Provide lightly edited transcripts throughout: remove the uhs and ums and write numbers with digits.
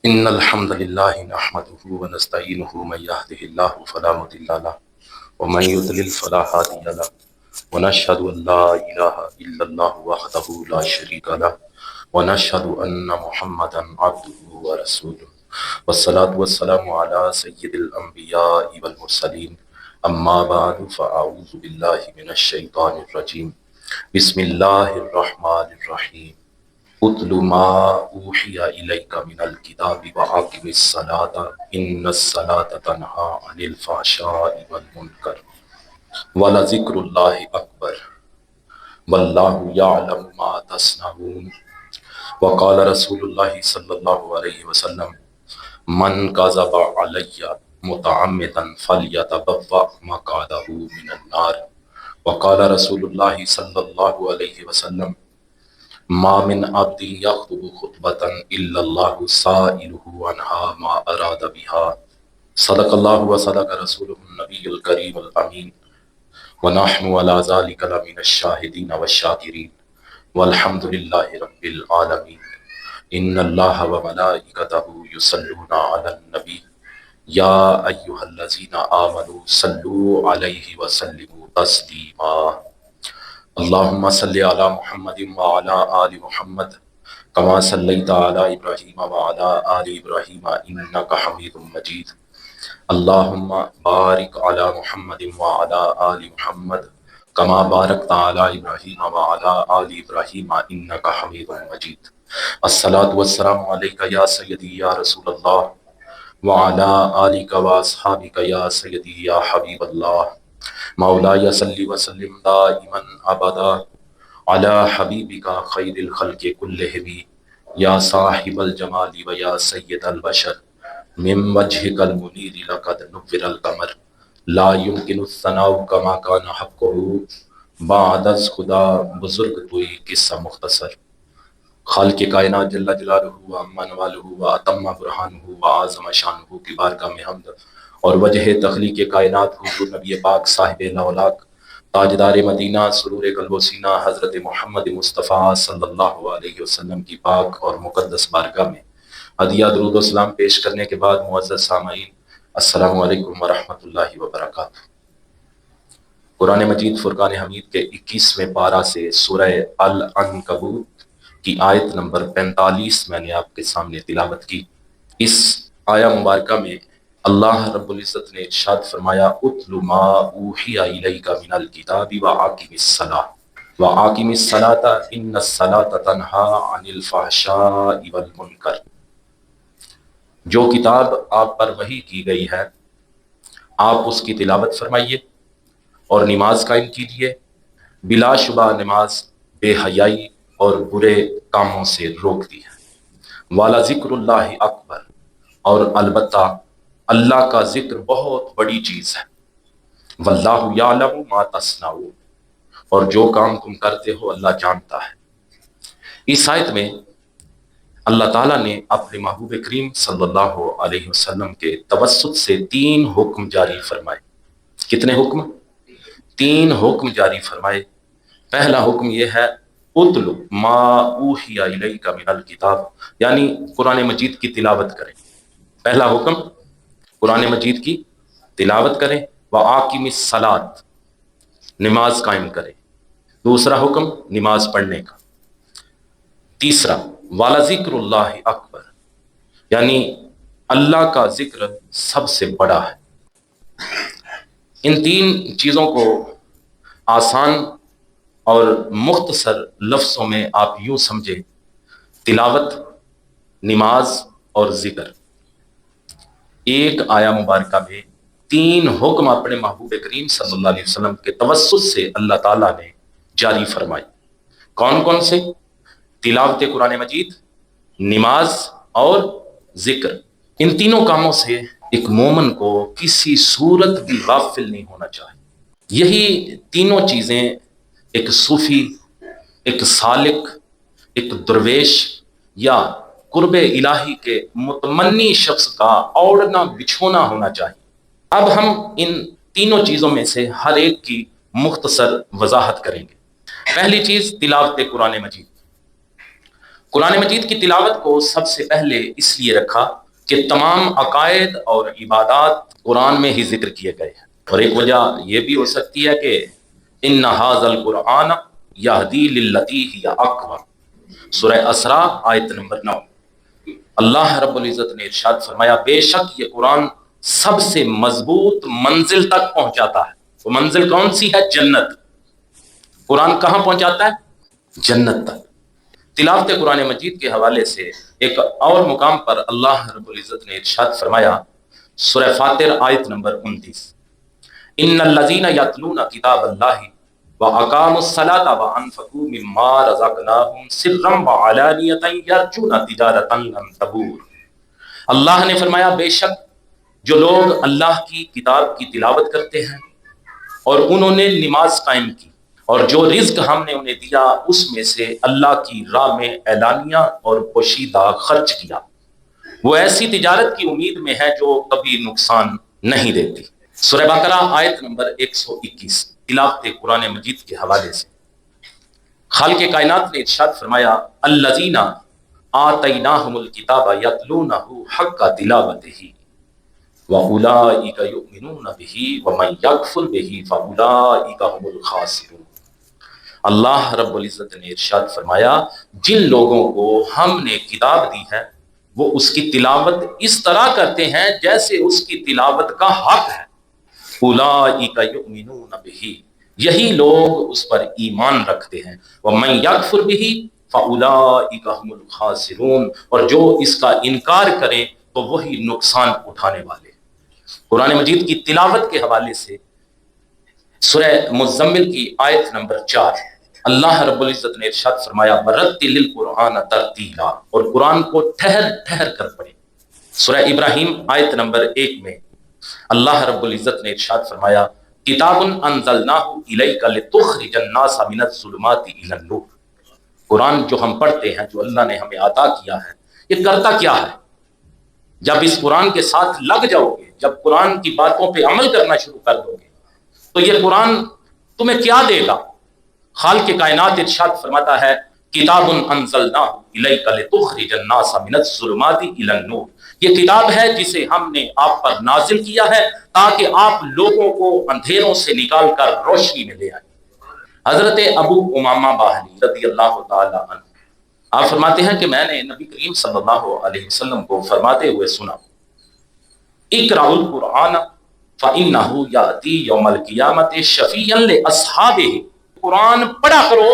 إن الحمد لله نحمده ونستعينه من يهده الله فلا مضل له ومن يضلل فلا هادي له ونشهد أن لا إله إلا الله وحده لا شريك له ونشهد أن محمدا عبده ورسوله والصلاة والسلام على سيد الأنبياء والمرسلين أما بعد فأعوذ بالله من الشيطان الرجيم بسم الله الرحمن الرحيم اتل ما اوحی الیک من الکتاب واقم الصلاۃ ان الصلاۃ تنہی عن الفحشاء والمنکر ولذکر اللہ اکبر واللہ یعلم ما تصنعون وقال رسول اللہ صلی اللہ علیہ وسلم من کذب علی متعمدا فلیتبوأ مقعدہ من النار وقال رسول اللہ صلی اللہ علیہ وسلم ما من عبد یخطب خطبۃ الا اللہ سائلہ عنہا ما اراد بها صدق اللہ وصدق رسولہ النبی الکریم الامین ونحن علی ذلک لمن الشاہدین والشاکرین والحمد للہ رب العالمین ان اللہ وملائکتہ یصلون علی النبی یا ایہا الذین آمنوا صلوا علیہ وسلموا تسلیما اللہم صلی علی محمد وعلی آل محمد کما صلیت علی ابراہیم وعلی آل ابراہیم انک حمید مجید اللہم بارک علی محمد وعلی آل محمد کما بارکت علی ابراہیم وعلی آل ابراہیم انک حمید مجید الصلاۃ والسلام علیک یا سیدی یا رسول اللہ وعلی آلک واصحابک یا سیدی یا حبیب اللہ مولاي صلی وسلم دائما ابدا علی حبیبک خیر الخلق کلہم یا صاحب الجمال و یا سید البشر من وجهک المنیر لقد نور القمر لا يمكن الثناء كما كان حقه بعد از خدا بزرگ توئی قصہ مختصر خالق کائنات جل جلالہ و عما نوالہ و اتم برہانہ و اعظم شانہ کی بارگاہ میں حمد اور وجہ تخلیق کائنات حضور نبی پاک صاحب لاولاک تاجدار مدینہ سرور قلب و سینہ حضرت محمد مصطفیٰ صلی اللہ علیہ وسلم کی پاک اور مقدس بارگاہ میں ہدیہ درود و سلام پیش کرنے کے بعد معزز سامعین السلام علیکم ورحمۃ اللہ وبرکاتہ۔ قرآن مجید فرقان حمید کے 21ویں پارہ سے سورہ العنکبوت کی آیت نمبر 45 میں نے آپ کے سامنے تلاوت کی۔ اس آیہ مبارکہ میں اللہ رب العزت نے ارشاد فرمایا اتل ما اوحی الیک من الکتاب واقم الصلاۃ واقم الصلاۃ ان الصلاۃ تنہی عن الفحشاء والمنکر، جو کتاب آپ پر وحی کی گئی ہے آپ اس کی تلاوت فرمائیے اور نماز قائم کیجیے، بلا شبہ نماز بے حیائی اور برے کاموں سے روکتی ہے۔ والا ذکر اللہ اکبر، اور البتہ اللہ کا ذکر بہت بڑی چیز ہے۔ واللہ یعلم ما تصنعون، اور جو کام تم کرتے ہو اللہ جانتا ہے۔ اس آیت میں اللہ تعالیٰ نے اپنے محبوب کریم صلی اللہ علیہ وسلم کے توسط سے 3 حکم جاری فرمائے۔ کتنے حکم؟ 3 حکم جاری فرمائے۔ پہلا حکم یہ ہے اتل ما اوحی الیک من الکتاب، یعنی قرآن مجید کی تلاوت کریں۔ پہلا حکم قرآن مجید کی تلاوت کریں، وَآقِمِ الصَّلَاةِ، نماز قائم کریں۔ دوسرا حکم نماز پڑھنے کا۔ تیسرا وَلَذِكْرُ اللَّهِ أَكْبَرُ، یعنی اللہ کا ذکر سب سے بڑا ہے۔ ان 3 چیزوں کو آسان اور مختصر لفظوں میں آپ یوں سمجھیں، تلاوت، نماز اور ذکر۔ ایک آیہ مبارکہ میں 3 حکم اپنے محبوب کریم صلی اللہ علیہ وسلم کے توسط سے اللہ تعالیٰ نے جاری فرمائی۔ کون کون سے؟ تلاوت قرآن مجید، نماز اور ذکر۔ ان تینوں کاموں سے ایک مومن کو کسی صورت بھی غافل نہیں ہونا چاہیے۔ یہی تینوں چیزیں ایک صوفی، ایک سالک، ایک درویش یا قرب الہی کے متمنی شخص کا اوڑھنا بچھونا ہونا چاہیے۔ اب ہم ان تینوں چیزوں میں سے ہر ایک کی مختصر وضاحت کریں گے۔ پہلی چیز تلاوت قرآن مجید۔ قرآن مجید کی تلاوت کو سب سے پہلے اس لیے رکھا کہ تمام عقائد اور عبادات قرآن میں ہی ذکر کیے گئے ہیں، اور ایک وجہ یہ بھی ہو سکتی ہے کہ ان ھذا القرآن یہدی للتی ہی اقوم، سورہ اسراء آیت نمبر 9۔ اللہ رب العزت نے ارشاد فرمایا بے شک یہ قرآن سب سے مضبوط منزل تک پہنچاتا ہے۔ وہ منزل کون سی ہے؟ جنت۔ قرآن کہاں پہنچاتا ہے؟ جنت تک۔ تلاوت قرآن مجید کے حوالے سے ایک اور مقام پر اللہ رب العزت نے ارشاد فرمایا سورہ فاطر آیت نمبر 29، ان الذین یتلون کتاب اللہ واقاموا الصلاۃ وانفقوا مما رزقناہم سرا وعلانیۃ یرجون تجارۃ لن تبور۔ اللہ نے فرمایا بے شک جو لوگ اللہ کی کتاب کی تلاوت کرتے ہیں اور انہوں نے نماز قائم کی اور جو رزق ہم نے انہیں دیا اس میں سے اللہ کی راہ میں اعلانیہ اور پوشیدہ خرچ کیا، وہ ایسی تجارت کی امید میں ہے جو کبھی نقصان نہیں دیتی۔ سورہ بقرہ آیت نمبر 121 تلاوت قرآن مجید کے حوالے سے خالق کائنات نے ارشاد فرمایا الذین آتیناہم الکتاب یتلونہ حق تلاوتہ وَأُولَٰئِكَ يُؤْمِنُونَ بِهِ وَمَن يَكْفُرْ بِهِ فَأُولَٰئِكَ هُمُ الْخَاسِرُونَ۔ اللہ رب العزت نے ارشاد فرمایا جن لوگوں کو ہم نے کتاب دی ہے وہ اس کی تلاوت اس طرح کرتے ہیں جیسے اس کی تلاوت کا حق ہے۔ أُولَٰئِكَ يُؤْمِنُونَ بِهِ، یہی لوگ اس پر ایمان رکھتے ہیں۔ وَمَن يَكْفُرْ بِهِ فَأُولَٰئِكَ هُمُ الْخَاسِرُونَ، اور جو اس کا انکار کریں تو وہی نقصان اٹھانے والے۔ قرآن مجید کی تلاوت کے حوالے سے سورہ مزمل کی آیت نمبر 4 اللہ رب العزت نے ارشاد فرمایا وَرَتِّلِ الْقُرْآنَ تَرْتِیلًا، اور قرآن کو ٹھہر ٹھہر کر پڑھے۔ سورہ ابراہیم آیت نمبر 1 میں اللہ رب العزت نے ارشاد فرمایا کتاب انزلناہ الیک لتخرج الناس من الظلمات الی النور۔ قرآن جو ہم پڑھتے ہیں، جو اللہ نے ہمیں عطا کیا ہے، یہ کرتا کیا ہے؟ جب اس قرآن کے ساتھ لگ جاؤ گے، جب قرآن کی باتوں پہ عمل کرنا شروع کر دو گے تو یہ قرآن تمہیں کیا دے گا؟ خالق کائنات ارشاد فرماتا ہے کتاب انزلناہ الیک لتخرج الناس من الظلمات الی النور، یہ کتاب ہے جسے ہم نے آپ پر نازل کیا ہے تاکہ آپ لوگوں کو اندھیروں سے نکال کر روشنی میں لے آئیں۔ حضرت ابو امامہ باہلی رضی اللہ تعالی عنہ آپ فرماتے ہیں کہ میں نے نبی کریم صلی اللہ علیہ وسلم کو فرماتے ہوئے سنا اقرأوا القرآن فإنہ یأتی یوم القیامت شفیعا لأصحابہ، قرآن پڑھا کرو،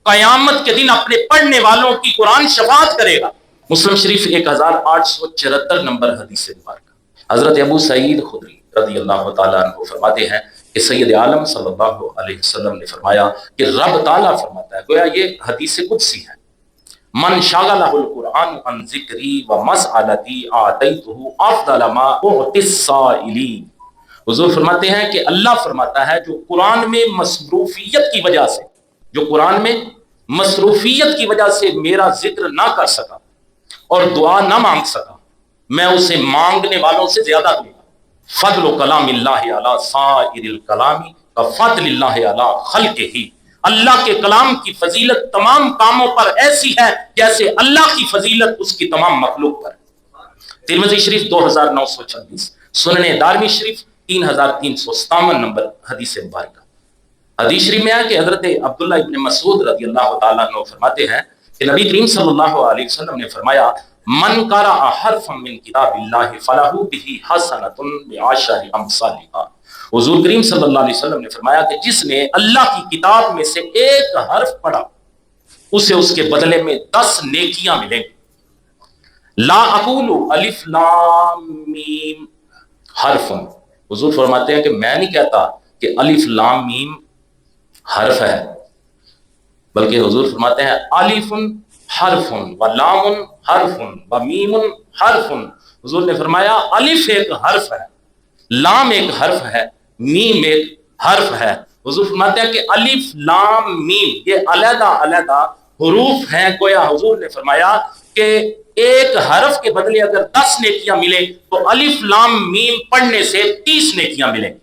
قیامت کے دن اپنے پڑھنے والوں کی قرآن شفاعت کرے گا۔ مسلم شریف 1874 نمبر حدیث مبارکہ۔ حضرت ابو سعید خدری رضی اللہ تعالیٰ عنہ فرماتے ہیں کہ سید عالم صلی اللہ علیہ وسلم نے فرمایا کہ رب تعالیٰ فرماتا ہے، گویا یہ حدیث قدسی ہے، من شغلہ القرآن عن ذکری ومسألتی آتیتہ افضل ما اعطی السائلین۔ حضور فرماتے ہیں کہ اللہ فرماتا ہے جو قرآن میں مصروفیت کی وجہ سے، جو قرآن میں مصروفیت کی وجہ سے میرا ذکر نہ کر سکا اور دعا نہ مانگ سکا، میں اسے مانگنے والوں سے زیادہ دوں گا۔ فضل کلام اللہ علی سائر الکلام کفضل اللہ علی خلقہ، اللہ کے کلام کی فضیلت تمام کاموں پر ایسی ہے جیسے اللہ کی فضیلت اس کی تمام مخلوق پر۔ ترمذی شریف 2926، سنن دارمی شریف 3357 نمبر حدیث مبارکہ۔ حدیث شریف میں ہے کہ حضرت عبداللہ ابن مسعود رضی اللہ تعالیٰ عنہ فرماتے ہیں کہ نبی کریم صلی اللہ علیہ وسلم نے فرمایا من قرأ حرفا من کتاب اللہ فلہ بہ حسنۃ بعشر امثالہا۔ حضور کریم صلی اللہ علیہ وسلم نے فرمایا کہ جس نے اللہ کی کتاب میں سے ایک حرف پڑھا اسے اس کے بدلے میں 10 نیکیاں ملیں گی۔ لا اقول الف لام میم حرف، حضور فرماتے ہیں کہ میں نہیں کہتا کہ الف لام میم حرف ہے، بلکہ حضور فرماتے ہیں الف حرف و لام حرف و میم حرف۔ حضور نے فرمایا الف ایک حرف ہے، لام ایک حرف ہے، میم ایک حرف ہے۔ حضور فرماتے ہیں کہ الف لام میم یہ علیحدہ علیحدہ حروف ہیں، گویا حضور نے فرمایا کہ ایک حرف کے بدلے اگر 10 نیکیاں ملیں تو الف لام میم پڑھنے سے 30 نیکیاں ملیں۔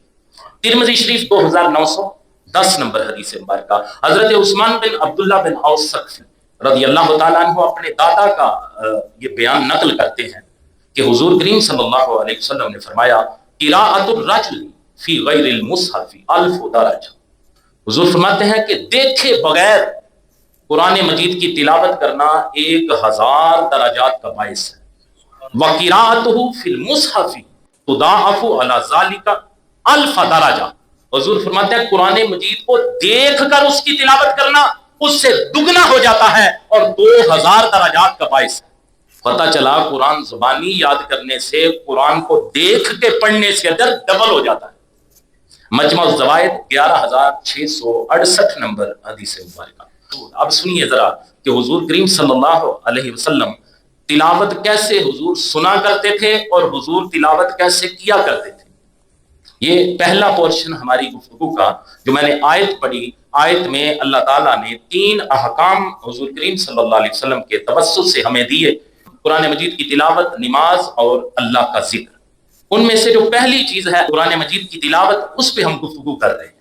ترمذی شریف 2910 نمبر حدیث مبارکہ۔ حضرت عثمان بن عبداللہ بن اوس ثقفی رضی اللہ تعالیٰ عنہ اپنے دادا کا یہ بیان نقل کرتے ہیں کہ حضور کریم صلی اللہ علیہ وسلم نے فرمایا قراءۃ الرجل فی غیر المصحف 1000 درجہ. حضور فرماتے ہیں کہ دیکھے بغیر قرآن مجید کی تلاوت کرنا 1000 درجات کا باعث ہے. وَقِرَاءَتُهُ فِي الْمُصْحَفِ تُضَاعَفُ عَلَى ذَلِكَ 1000 درجہ. حضور فرماتے ہیں قرآن مجید کو دیکھ کر اس کی تلاوت کرنا اس سے دگنا ہو جاتا ہے اور 2000 درجات کا باعث ہے. پتہ چلا قرآن زبانی یاد کرنے سے قرآن کو دیکھ کے پڑھنے سے اجر ڈبل ہو جاتا ہے. مجمع الزوائد 11668 نمبر حدیث مبارکہ. اب سنیے ذرا کہ حضور کریم صلی اللہ علیہ وسلم تلاوت کیسے حضور سنا کرتے تھے اور حضور تلاوت کیسے کیا کرتے تھے. یہ پہلا پورشن ہماری گفتگو کا جو میں نے آیت پڑھی. آیت میں اللہ تعالیٰ نے 3 احکام حضور کریم صلی اللہ علیہ وسلم کے توسط سے ہمیں دیے. قرآن مجید کی تلاوت، نماز اور اللہ کا ذکر. ان میں سے جو پہلی چیز ہے قرآن مجید کی تلاوت، اس پہ ہم گفتگو کر رہے ہیں.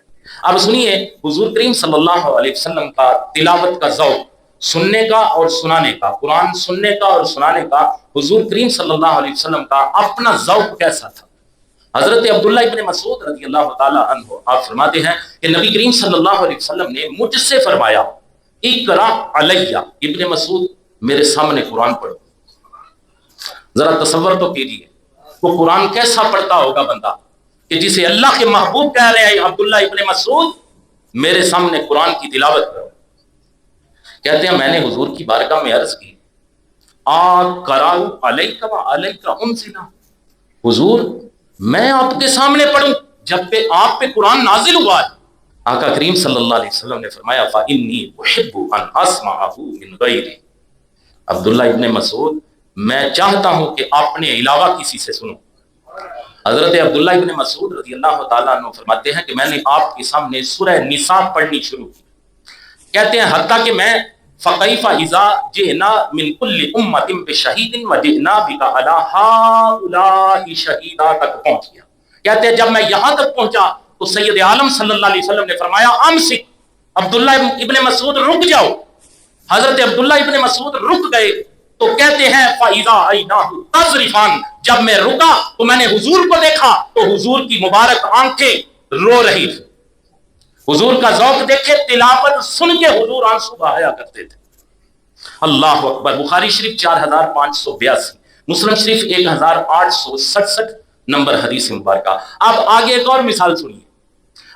اب سنیے حضور کریم صلی اللہ علیہ وسلم کا تلاوت کا ذوق، سننے کا اور سنانے کا، قرآن سننے کا اور سنانے کا حضور کریم صلی اللہ علیہ وسلم کا اپنا ذوق کیسا تھا. حضرت عبداللہ ابن مسعود رضی اللہ تعالی عنہ آپ فرماتے ہیں کہ نبی کریم صلی اللہ علیہ وسلم نے مجھ سے فرمایا اقرا علیہ. ابن مسعود میرے سامنے قرآن پڑھو. ذرا تصور تو کیجیے وہ قرآن کیسا پڑھتا ہوگا بندہ کہ جسے اللہ کے محبوب کہہ رہے ہیں عبداللہ ابن مسعود میرے سامنے قرآن کی تلاوت کرو. کہتے ہیں میں نے حضور کی بارگاہ میں عرض کی قراء علیک و علیک انزل. حضور میں آپ کے سامنے پڑھوں جب پہ آپ پہ قرآن نازل ہوا ہے. آقا کریم صلی اللہ علیہ وسلم نے فرمایا فإنی احب ان اسمعہ من غیری. عبداللہ ابن مسعود میں چاہتا ہوں کہ اپنے علاوہ کسی سے سنوں. حضرت عبداللہ ابن مسعود رضی اللہ تعالیٰ عنہ فرماتے ہیں کہ میں نے آپ کے سامنے سورہ نساء پڑھنی شروع کی. کہتے ہیں حتیٰ کہ میں فَكَيْفَ إِذَا جِئْنَا مِنْ كُلِّ أُمَّةٍ بِشَهِيدٍ وَجِئْنَا بِكَ عَلَى هَؤُلَاءِ شَهِيدًا تک پہنچ گیا. کہتے ہیں جب میں یہاں تک پہنچا تو سید عالم صلی اللہ علیہ وسلم نے فرمایا امسک عبداللہ ابن مسعود رک جاؤ. حضرت عبداللہ ابن مسعود رک گئے تو کہتے ہیں فَإِذَا عَيْنَاهُ تَذْرِفَانِ. جب میں رکا تو میں نے حضور کو دیکھا تو حضور کی مبارک آنکھیں رو رہی تھی. حضور کا ذوق دیکھے تلاوت سن کے حضور آنسو بہایا کرتے تھے. اللہ اکبر. بخاری شریف 4582، مسلم شریف 1867 نمبر حدیث مبارکہ. اب آگے ایک اور مثال سنیے.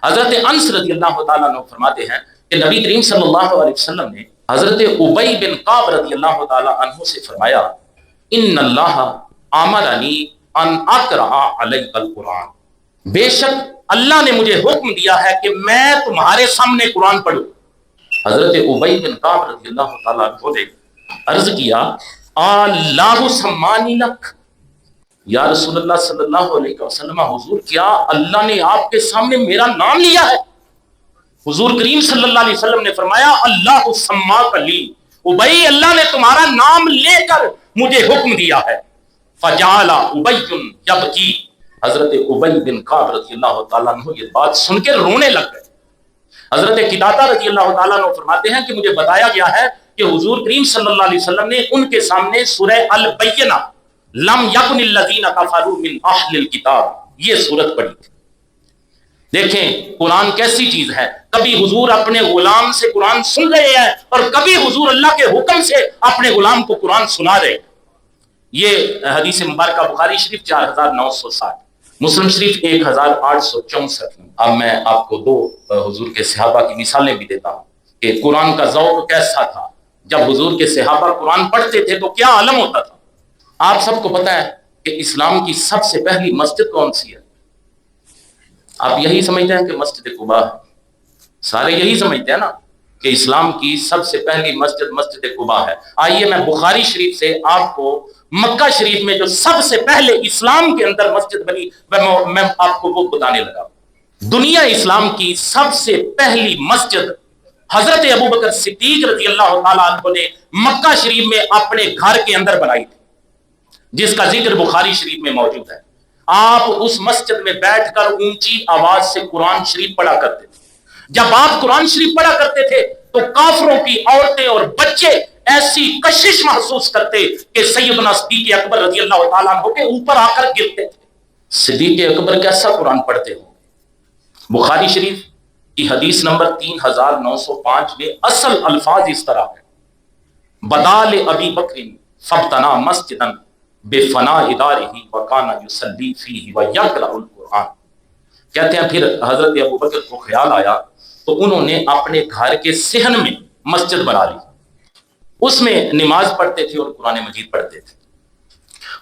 حضرت انس رضی اللہ تعالیٰ عنہ فرماتے ہیں کہ نبی کریم صلی اللہ علیہ وسلم نے حضرت ابی بن کعب رضی اللہ تعالیٰ عنہ سے فرمایا ان اللہ امرنی ان اقرأ علیک القرآن. بے شک اللہ نے مجھے حکم دیا ہے کہ میں تمہارے سامنے قرآن پڑھوں. حضرت ابی بن کعب رضی اللہ تعالیٰ عنہ نے عرض کیا اللہ سمانی لک. یا رسول اللہ صلی اللہ علیہ وسلم حضور کیا اللہ نے آپ کے سامنے میرا نام لیا ہے؟ حضور کریم صلی اللہ علیہ وسلم نے فرمایا اللہ سماک لی. ابی اللہ نے تمہارا نام لے کر مجھے حکم دیا ہے. فجعل ابی یبکی. حضرت ابی بن کعب رضی اللہ تعالیٰ عنہ یہ بات سن کے رونے لگ گئے. حضرت قتادہ رضی اللہ تعالیٰ عنہ فرماتے ہیں کہ مجھے بتایا گیا ہے کہ حضور کریم صلی اللہ علیہ وسلم نے ان کے سامنے سورہ البینہ لم یکن الذین کفروا من اہل الکتاب یہ سورت پڑھی تھی. دیکھیں قرآن کیسی چیز ہے. کبھی حضور اپنے غلام سے قرآن سن رہے ہیں اور کبھی حضور اللہ کے حکم سے اپنے غلام کو قرآن سنا رہے. یہ حدیث مبارکہ بخاری شریف 4960، مسلم شریف 1864. اب میں آپ کو 2 حضور کے صحابہ کی مثالیں بھی دیتا ہوں کہ قرآن کا ذوق کیسا تھا. جب حضور کے صحابہ قرآن پڑھتے تھے تو کیا عالم ہوتا تھا. آپ سب کو پتا ہے کہ اسلام کی سب سے پہلی مسجد کون سی ہے؟ آپ یہی سمجھتے ہیں کہ مسجد قباء ہے. سارے یہی سمجھتے ہیں نا کہ اسلام کی سب سے پہلی مسجد مسجد قباء ہے. آئیے میں بخاری شریف سے آپ کو مکہ شریف میں جو سب سے پہلے اسلام کے اندر مسجد بنی میں آپ کو وہ بتانے لگا. دنیا اسلام کی سب سے پہلی مسجد حضرت ابوبکر صدیق رضی اللہ تعالیٰ عنہ نے مکہ شریف میں اپنے گھر کے اندر بنائی تھی، جس کا ذکر بخاری شریف میں موجود ہے. آپ اس مسجد میں بیٹھ کر اونچی آواز سے قرآن شریف پڑھا کرتے تھے. جب آپ قرآن شریف پڑھا کرتے تھے تو کافروں کی عورتیں اور بچے ایسی کشش محسوس کرتے کہ سیدنا صدیق اکبر رضی اللہ تعالیٰ عنہ کے اوپر آ کر گرتے تھے۔ صدیق اکبر کیسا قرآن پڑھتے ہوں؟ بخاری شریف کی حدیث نمبر 3905 میں اصل الفاظ اس طرح ہے: بدال ابی بکر فبتنا مسجدا بفنا ادارہ وکان یصلی فیہ ویقرأ القرآن۔ کہتے ہیں پھر حضرت ابو بکر کو خیال آیا تو انہوں نے اپنے گھر کے صحن میں مسجد بنا لی، اس میں نماز پڑھتے تھے اور قرآن مجید پڑھتے تھے۔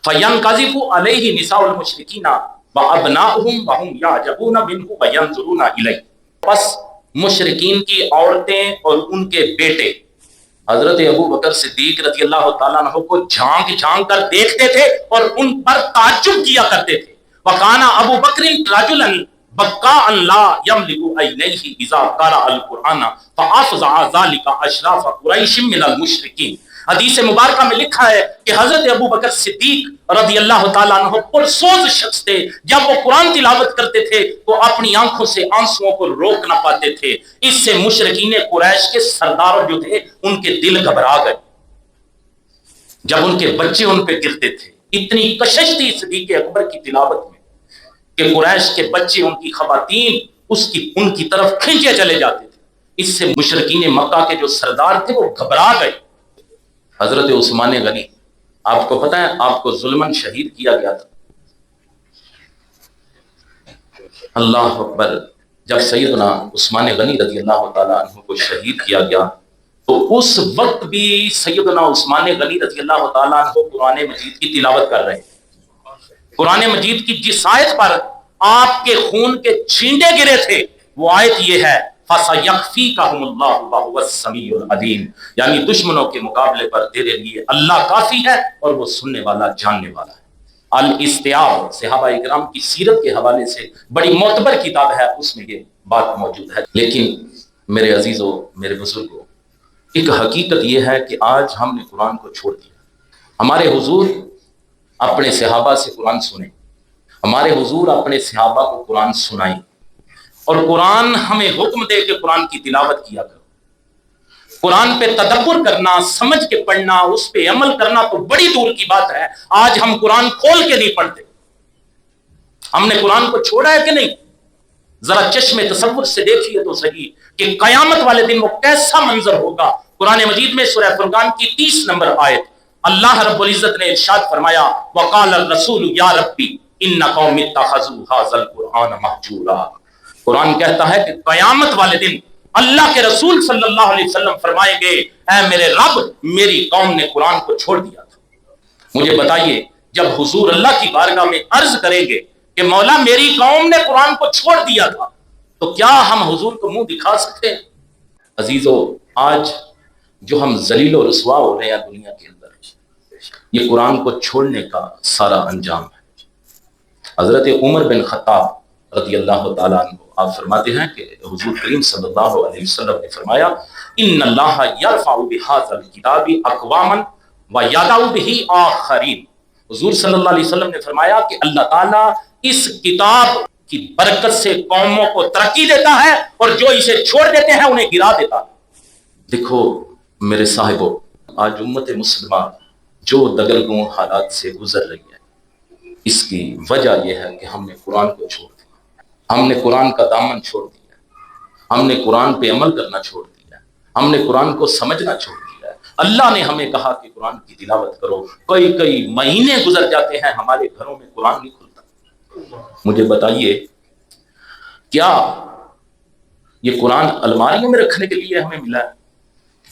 فَيَنْقَذِفُ عَلَيْهِ نِسَاءُ الْمُشْرِكِينَ وَأَبْنَاؤُهُمْ وَهُمْ يَعْجَبُونَ مِنْهُ وَيَنْظُرُونَ إِلَيْهِ۔ پس مشرکین کی عورتیں اور ان کے بیٹے حضرت ابو بکر صدیق رضی اللہ تعالیٰ عنہ کو جھانک جھانک کر دیکھتے تھے اور ان پر تعجب کیا کرتے تھے۔ وَكَانَ أَبُو بَكْرٍ رَجُلًا بَكَّاءً لَا يَمْلِكُ عَيْنَيْهِ إِذَا قَرَأَ الْقُرْآنَ فَأَفْزَعَ ذَلِكَ أَشْرَافَ قُرَيْشٍ مِنَ الْمُشْرِكِينَ۔ حدیث مبارکہ میں لکھا ہے کہ حضرت ابو بکر صدیق رضی اللہ تعالیٰ عنہ پرسوز شخص تھے۔ جب وہ قرآن تلاوت کرتے تھے تو اپنی آنکھوں سے آنسوؤں کو روک نہ پاتے تھے۔ اس سے مشرکین قریش کے سردار جو تھے ان کے دل گھبرا گئے جب ان کے بچے ان پہ گرتے تھے۔ اتنی کشش تھی صدیق اکبر کی تلاوت میں کہ قریش کے بچے، ان کی خواتین ان کی طرف کھینچے چلے جاتے تھے۔ اس سے مشرکین مکہ کے جو سردار تھے وہ گھبرا گئے۔ حضرت عثمان غنی، آپ کو پتہ ہے آپ کو ظلمن شہید کیا گیا تھا۔ اللہ اکبر، جب سیدنا عثمان غنی رضی اللہ تعالیٰ عنہ کو شہید کیا گیا تو اس وقت بھی سیدنا عثمان غنی رضی اللہ تعالیٰ عنہ قرآن مجید کی تلاوت کر رہے ہیں۔ قرآن مجید کی جس آیت پر آپ کے خون کے چھینٹے گرے تھے وہ آیت یہ ہے: فَسَيَكْفِيكَهُمُ اللَّهُ وَهُوَ السَّمِيعُ الْعَلِيمُ، یعنی دشمنوں کے مقابلے پر تیرے لیے اللہ کافی ہے اور وہ سننے والا جاننے والا ہے۔ الاستیاب صحابہ اکرام کی سیرت کے حوالے سے بڑی معتبر کتاب ہے، اس میں یہ بات موجود ہے۔ لیکن میرے عزیزوں، میرے بزرگوں، ایک حقیقت یہ ہے کہ آج ہم نے قرآن کو چھوڑ دیا۔ ہمارے حضور اپنے صحابہ سے قرآن سنیں، ہمارے حضور اپنے صحابہ کو قرآن سنائیں، اور قرآن ہمیں حکم دے کہ قرآن کی تلاوت کیا کرو۔ قرآن پہ تدبر کرنا، سمجھ کے پڑھنا، اس پہ عمل کرنا تو بڑی دور کی بات ہے۔ آج ہم قرآن کھول کے نہیں پڑھتے۔ ہم نے قرآن کو چھوڑا ہے کہ نہیں؟ ذرا چشم تصور سے دیکھیے تو صحیح کہ قیامت والے دن وہ کیسا منظر ہوگا۔ قرآن مجید میں سورہ فرقان کی 30 نمبر آیت اللہ رب العزت نے ارشاد فرمایا: وقال الرسول یا ربی ان قوم اتخذوا هذا القرآن مہجورا۔ قرآن کہتا ہے کہ قیامت والے دن اللہ کے رسول صلی اللہ علیہ وسلم فرمائیں گے: اے میرے رب، میری قوم نے قرآن کو چھوڑ دیا تھا۔ مجھے بتائیے، جب حضور اللہ کی بارگاہ میں عرض کریں گے کہ مولا میری قوم نے قرآن کو چھوڑ دیا تھا، تو کیا ہم حضور کو منہ دکھا سکتے ہیں؟ عزیزو، آج جو ہم ذلیل و رسوا ہو رہے ہیں دنیا کے اندر، یہ قرآن کو چھوڑنے کا سارا انجام ہے۔ حضرت عمر بن خطاب رضی اللہ تعالیٰ عنہ آپ فرماتے ہیں کہ حضور کریم صلی اللہ علیہ وسلم نے فرمایا: ان اللہ یرفع بہذا الکتاب اقواما ویضع بہ آخرین۔ حضور صلی اللہ علیہ وسلم نے فرمایا کہ اللہ تعالیٰ اس کتاب کی برکت سے قوموں کو ترقی دیتا ہے اور جو اسے چھوڑ دیتے ہیں انہیں گرا دیتا ہے۔ دیکھو میرے صاحبو، آج امت مسلمہ جو دگرگوں حالات سے گزر رہی ہے، اس کی وجہ یہ ہے کہ ہم نے قرآن کو چھوڑ دیا، ہم نے قرآن کا دامن چھوڑ دیا، ہم نے قرآن پہ عمل کرنا چھوڑ دیا، ہم نے قرآن کو سمجھنا چھوڑ دیا۔ اللہ نے ہمیں کہا کہ قرآن کی تلاوت کرو، کئی مہینے گزر جاتے ہیں ہمارے گھروں میں قرآن نہیں کھلتا۔ مجھے بتائیے، کیا یہ قرآن الماریوں میں رکھنے کے لیے ہمیں ملا ہے؟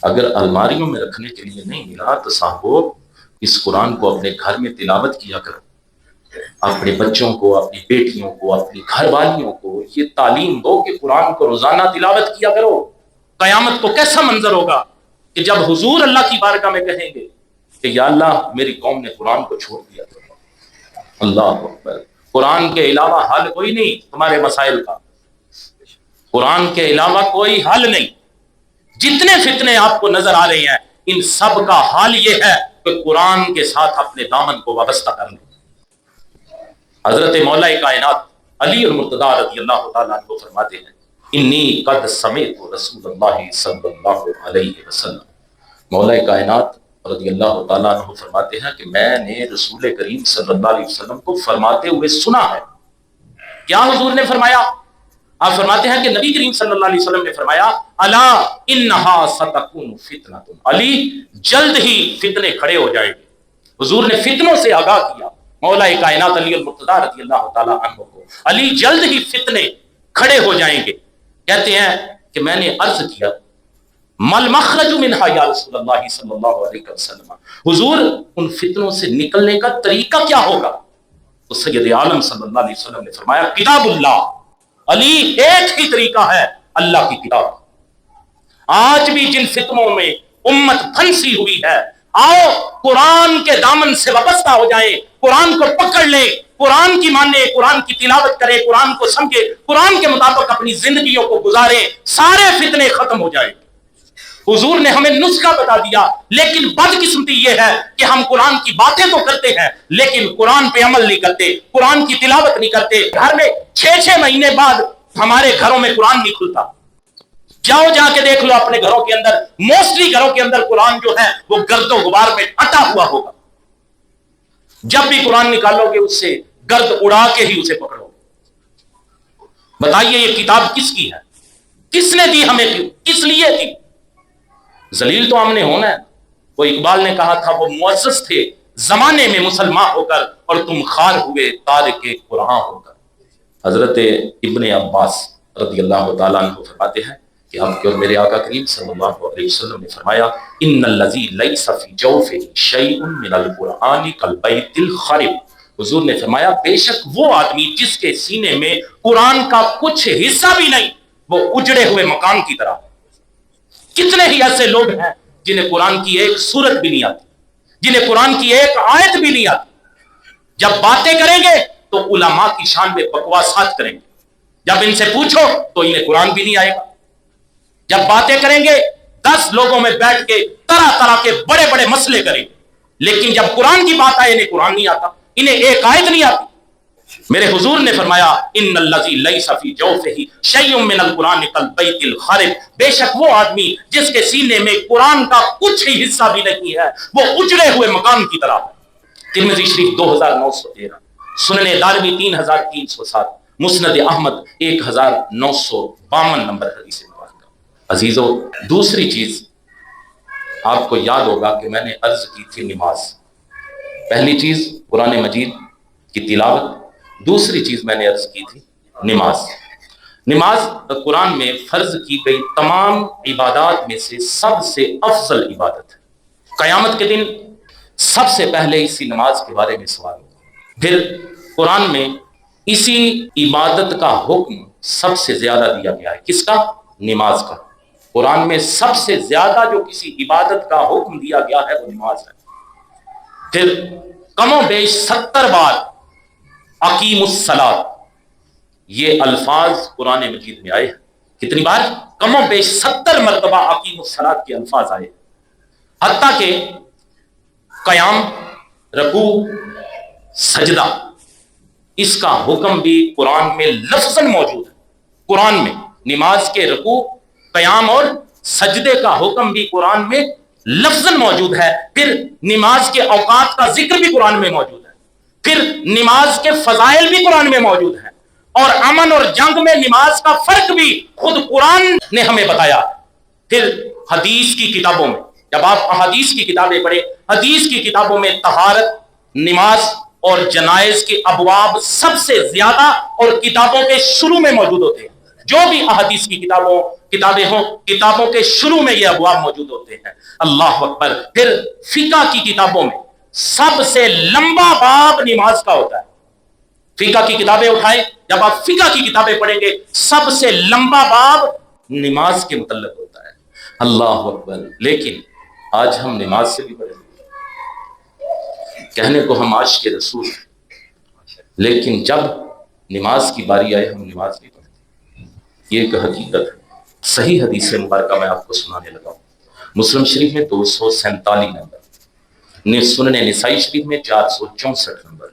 اگر الماریوں میں رکھنے کے لیے نہیں ملا تو صاحبو، اس قرآن کو اپنے گھر میں تلاوت کیا کرو، اپنے بچوں کو، اپنی بیٹیوں کو، اپنی گھر والیوں کو یہ تعلیم دو کہ قرآن کو روزانہ تلاوت کیا کرو۔ قیامت کو کیسا منظر ہوگا کہ جب حضور اللہ کی بارگاہ میں کہیں گے کہ یا اللہ میری قوم نے قرآن کو چھوڑ دیا تھا۔ اللہ اکبر، قرآن کے علاوہ حل کوئی نہیں تمہارے مسائل کا، قرآن کے علاوہ کوئی حل نہیں۔ جتنے فتنے آپ کو نظر آ رہے ہیں ان سب کا حل یہ ہے کہ قرآن کے ساتھ اپنے دامن کو وابستہ کر لیں۔ حضرت مولا کائنات علی المرتضیٰ رضی اللہ تعالیٰ عنہ فرماتے ہیں: انی قد سمعت رسول اللہ صلی اللہ علیہ وسلم مولا کائنات رضی اللہ تعالیٰ عنہ فرماتے ہیں کہ میں نے رسول کریم صلی اللہ علیہ وسلم کو فرماتے ہوئے سنا ہے. کیا حضور نے فرمایا؟ آپ فرماتے ہیں کہ نبی کریم صلی اللہ علیہ وسلم نے فرمایا الا انہا ستکون فتنۃ، علی جلد ہی فتنے کھڑے ہو جائیں گے. حضور نے فتنوں سے آگاہ کیا مولا کائنات علی المرتضیٰ رضی اللہ تعالیٰ عنہ کو، علی جلد ہی فتنے کھڑے ہو جائیں گے. کہتے ہیں کہ میں نے عرض کیا مل مخرج منہا یا رسول اللہ صلی اللہ علیہ وسلم، حضور ان فتنوں سے نکلنے کا طریقہ کیا ہوگا؟ تو سید عالم صلی اللہ علیہ وسلم نے فرمایا کتاب اللہ، علی ایک ہی طریقہ ہے اللہ کی کتاب. آج بھی جن فتنوں میں امت پھنسی ہوئی ہے، آؤ قرآن کے دامن سے وابستہ ہو جائیں، قرآن کو پکڑ لیں، قرآن کی مانیں، قرآن کی تلاوت کریں، قرآن کو سمجھیں، قرآن کے مطابق اپنی زندگیوں کو گزاریں، سارے فتنے ختم ہو جائیں. حضور نے ہمیں نسخہ بتا دیا، لیکن بدقسمتی یہ ہے کہ ہم قرآن کی باتیں تو کرتے ہیں لیکن قرآن پہ عمل نہیں کرتے، قرآن کی تلاوت نہیں کرتے. گھر میں 6 مہینے بعد ہمارے گھروں میں قرآن نہیں کھلتا. جاؤ جا کے دیکھ لو اپنے گھروں کے اندر، موسٹلی گھروں کے اندر قرآن جو ہے وہ گرد و غبار میں اٹا ہوا ہوگا. جب بھی قرآن نکالو گے اس سے گرد اڑا کے ہی اسے پکڑو. بتائیے یہ کتاب کس کی ہے؟ کس نے دی ہمیں؟ کس لیے دی؟ ذلیل تو ہم نے ہونا ہے. وہ اقبال نے کہا تھا وہ معزز تھے زمانے میں مسلمان ہو کر اور تم خار ہوئے تارک قرآن ہو کر. حضرت ابن عباس رضی اللہ تعالیٰ عنہ فرماتے ہیں کہ آپ کے اور میرے آقا کریم صلی اللہ علیہ وسلم نے فرمایا ان الذی لیس فی جوفہ شیء من القرآن کالبیت الخرب. حضور نے فرمایا بے شک وہ آدمی جس کے سینے میں قرآن کا کچھ حصہ بھی نہیں، وہ اجڑے ہوئے مکان کی طرح. کتنے ہی ایسے لوگ ہیں جنہیں قرآن کی ایک سورت بھی نہیں آتی، جنہیں قرآن کی ایک آیت بھی نہیں آتی. جب باتیں کریں گے تو علماء کی شان میں بکواسات کریں گے، جب ان سے پوچھو تو انہیں قرآن بھی نہیں آئے گا. جب باتیں کریں گے 10 لوگوں میں بیٹھ کے طرح طرح کے بڑے بڑے مسئلے کریں گے، لیکن جب قرآن کی بات آئے انہیں قرآن نہیں آتا، انہیں ایک آیت نہیں آتی. میرے حضور نے فرمایا ان الذی لیس فی جوفہ شیء من القرآن کالبیت الخرب، بے شک وہ آدمی جس کے سینے میں قرآن کا کچھ ہی حصہ بھی نہیں ہے وہ اجڑے ہوئے مکان کی طرح. ترمذی شریف 2913، سنن دارمی 3307، مسند احمد 1952 نمبر حدیث مبارکہ. عزیزو دوسری چیز آپ کو یاد ہوگا کہ میں نے عرض کی تھی نماز. پہلی چیز قرآن مجید کی تلاوت، دوسری چیز میں نے عرض کی تھی نماز. نماز قرآن میں فرض کی گئی تمام عبادات میں سے سب سے افضل عبادت ہے. قیامت کے دن سب سے پہلے اسی نماز کے بارے میں سوال ہوگا. پھر قرآن میں اسی عبادت کا حکم سب سے زیادہ دیا گیا ہے. کس کا؟ نماز کا. قرآن میں سب سے زیادہ جو کسی عبادت کا حکم دیا گیا ہے وہ نماز ہے. پھر کم و بیش 70 بار اقیم الصلاۃ یہ الفاظ قرآن مجید میں آئے ہیں. کتنی بار؟ کم و بیش 70 مرتبہ اقیم الصلاۃ کے الفاظ آئے. حتیٰ کہ قیام، رکوع، سجدہ اس کا حکم بھی قرآن میں لفظاً موجود ہے. قرآن میں نماز کے رکوع، قیام اور سجدے کا حکم بھی قرآن میں لفظاً موجود ہے. پھر نماز کے اوقات کا ذکر بھی قرآن میں موجود ہے. پھر نماز کے فضائل بھی قرآن میں موجود ہیں، اور امن اور جنگ میں نماز کا فرق بھی خود قرآن نے ہمیں بتایا. پھر حدیث کی کتابوں میں جب آپ حدیث کی کتابیں پڑھیں، حدیث کی کتابوں میں طہارت، نماز اور جنائز کے ابواب سب سے زیادہ اور کتابوں کے شروع میں موجود ہوتے ہیں. جو بھی احادیث کی کتابیں ہوں، کتابوں کے شروع میں یہ ابواب موجود ہوتے ہیں. اللہ اکبر. پھر فقہ کی کتابوں میں سب سے لمبا باب نماز کا ہوتا ہے. فقہ کی کتابیں اٹھائیں، جب آپ فقہ کی کتابیں پڑھیں گے سب سے لمبا باب نماز کے متعلق ہوتا ہے. اللہ اکبر. لیکن آج ہم نماز سے بھی پڑھیں گے، کہنے کو ہم عاشق رسول ہیں، لیکن جب نماز کی باری آئے ہم نماز نہیں پڑھتے. یہ ایک حقیقت ہے. صحیح حدیث مبارکہ میں آپ کو سنانے لگا ہوں. مسلم شریف میں 247 نمبر، سنن نسائی شریف میں 464 نمبر،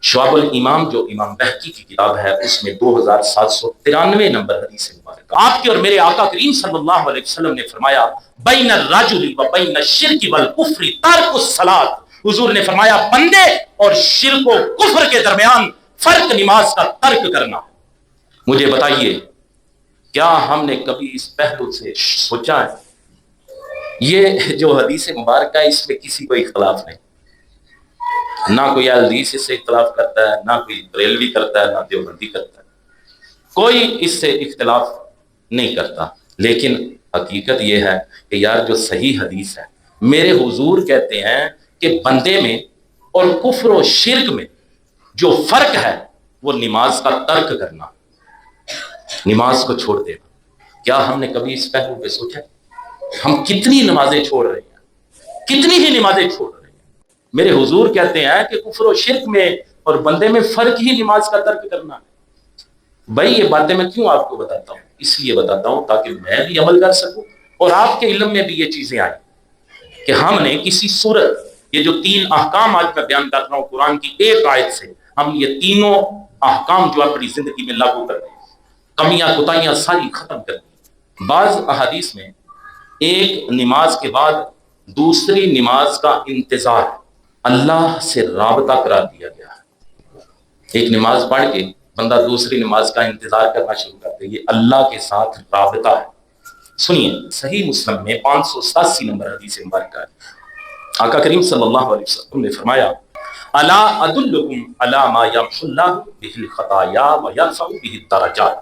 شعب الایمان جو امام بہقی کی کتاب ہے اس میں 2793 نمبر حدیث مبارکہ آپ کے اور میرے آقا کریم صلی اللہ علیہ وسلم نے فرمایا بین الرجل و بین الشرک والکفر ترک الصلاۃ، حضور نے فرمایا بندے اور شرک و کفر کے درمیان فرق نماز کا ترک کرنا۔ مجھے بتائیے کیا ہم نے کبھی اس پہلو سے سوچا ہے؟ یہ جو حدیث مبارکہ ہے اس میں کسی کو اختلاف نہیں، نہ کوئی حدیث اس سے اختلاف کرتا ہے، نہ کوئی بریلوی کرتا ہے، نہ دیوبندی کرتا ہے، کوئی اس سے اختلاف نہیں کرتا۔ لیکن حقیقت یہ ہے کہ یار جو صحیح حدیث ہے، میرے حضور کہتے ہیں کہ بندے میں اور کفر و شرک میں جو فرق ہے وہ نماز کا ترک کرنا، نماز کو چھوڑ دینا۔ کیا ہم نے کبھی اس پہلو پہ سوچا؟ ہم کتنی نمازیں چھوڑ رہے ہیں، کتنی ہی نمازیں چھوڑ رہے ہیں۔ میرے حضور کہتے ہیں کہ کفر و شرک میں اور بندے میں فرق ہی نماز کا ترک کرنا ہے۔ بھائی یہ باتیں میں کیوں آپ کو بتاتا ہوں؟ اس لیے بتاتا ہوں تاکہ میں بھی عمل کر سکوں اور آپ کے علم میں بھی یہ چیزیں آئیں کہ ہم نے کسی صورت، یہ جو 3 احکام آج میں بیان کر رہا ہوں قرآن کی ایک آیت سے، ہم یہ تینوں احکام جو اپنی زندگی میں لاگو کر دیں، کمیاں کوتاہیاں ساری ختم کر دیں۔ بعض احادیث میں ایک نماز کے بعد دوسری نماز کا انتظار اللہ سے رابطہ قرار دیا گیا ہے۔ ایک نماز پڑھ کے بندہ دوسری نماز کا انتظار کرنا شروع کرتے، یہ اللہ کے ساتھ رابطہ ہے۔ سنیے صحیح مسلم میں 587 نمبر حدیث مبارکہ ہے، آقا کریم صلی اللہ علیہ وسلم نے فرمایا الا ادلکم علی ما یمحو اللہ بہ الخطایا ویرفع بہ الدرجات،